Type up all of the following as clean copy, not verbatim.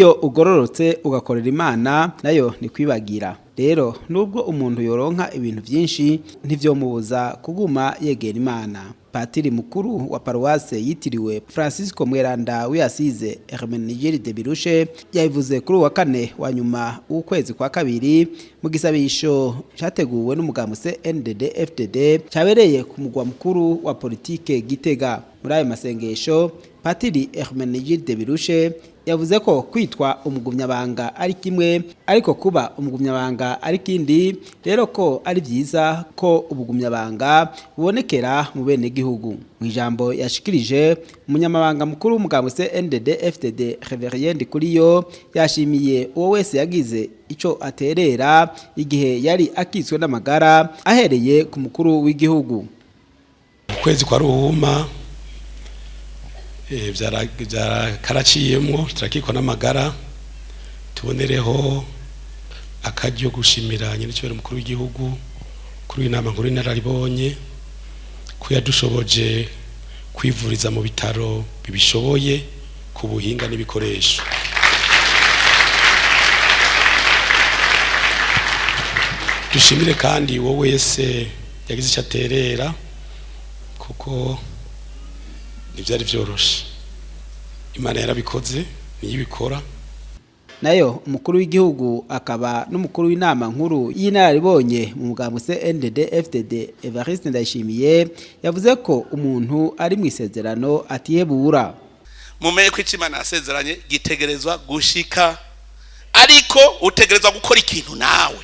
iyo ugororotse ugakorera Imana nayo ni kwibagira. Rero nubwo umuntu yoronka ibintu byinshi ntivyomubuza kuguma yegera Imana. Patiri mukuru wa paruwase yitiriwe Francisco Mweranda w'Asize Hermenegilde Birushe yabivuze kuri wa kane wa nyuma w'ukwezi kwa kabiri mu gisabisho cyateguwe n'umugambi CNDD FDD cyabereye ku mugwa mukuru wa politike Gitega. Muri ayo masengesho Patiri Hermenegilde Birushe yavuze ko kwitwa umugumyabanga ari kimwe ariko kuba umugumyabanga ari kindi, rero ko ari byiza ko ubugumyabanga bubonekera mu bene gihugu. Mu ijambo yashikirije umunyamabanga mukuru w'umugambi CNDD FDD Reverien Ndikuriyo yashimiye uwo wese yagize ico aterera igihe yari akitswe n'amagara ahereye ku mukuru w'igihugu. Ukwezi kwa ruhuma karaciyemwo turakikwa n'amagara, tubonereho akaryo gushimira nyine cyubahiro mukuru w'igihugu kuri inama nkuru n'araribonye ko yadushoboje kwivuriza mu bitaro bibishoboye ku buhinga n'ibikoresho. Dushimire kandi wowe wese yagize icyo aterera kuko nivyari vyoroshe. Imana yarabikoze niyibikora. Nayo umukuru w'igihugu akaba n'umukuru w'inama nkuru y'inararibonye mu mugambi CNDD FDD Evariste Ndayishimiye yavuze ko umuntu ari mu isezerano atihebura. Mumenye ko Imana yasezeranye gitegerezwa gushika, ariko utegerezwa gukora ikintu nawe.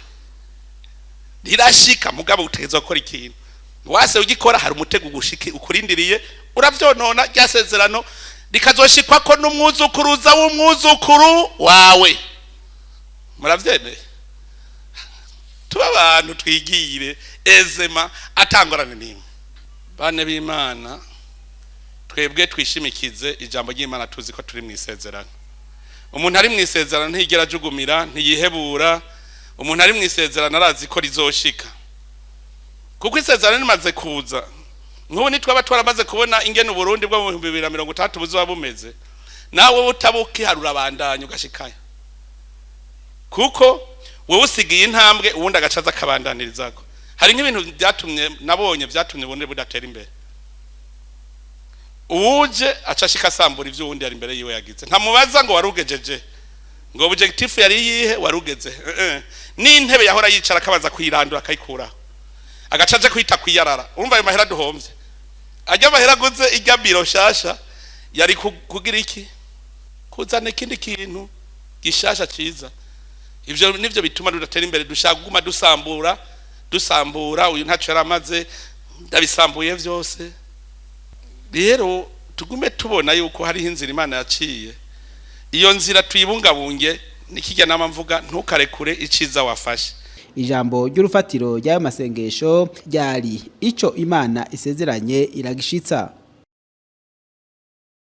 Rirashika mugabo utegerezwa gukora ikintu. Wase ugikora hari umutego gushiki ukurindiriye uravyonona ryasezerano rikazoshikwa ko n'umwuzukuruza w'umwuzukuru wawe. Muravyene tuba abantu twigire ezema atangorane nimwe. Bane b'Imana twebwe twishimikize ijambo ry'Imana, tuzi ko turi mu isezerano. Umuntu ari mu isezerano ntigera ajugumira, ntiyihebura. Umuntu ari mu isezerano arazi ko rizoshika, kuko isezerano rimaze kuza. Nk'ubu nitwaba twaramaze kubona ingene Burundi bwo mu 2030 buzoba bumeze, nawe utabuki harura bandanye ugashikaya, kuko wowe usigiye intambwe ubundi agacaza kabandanirizago. Hari nk'ibintu byatumye nabonye byatumye Burundi budatera imbere. Uje acashika sambura ivyo ubundi ari imbere yiwe yagize, ntamubaza ngo warugejeje, ngo objectif yari yihe warugeze. N'intebe yahora yicara akabaza kwirandura akayikura, agacaje kwita kwiyarara. Urumva ayo mahera duhomvye, ajya mahera guze ijya biro shasha yari kugira iki, kuzana ikindi kintu gishasha ciza. Ivyo nivyo bituma dudatera imbere, dushaka guma dusambura uyu ntaco yaramaze ndabisambuye vyose. Rero tugume tubona yuko hari inzira Imana yaciye, iyo nzira tuyibungabunge. Nikijya nama mvuga ntukarekure iciza wafashe. Ijambo ry'urufatiro ry'ayo masengesho ryari ico Imana isezeranye iragishitsa.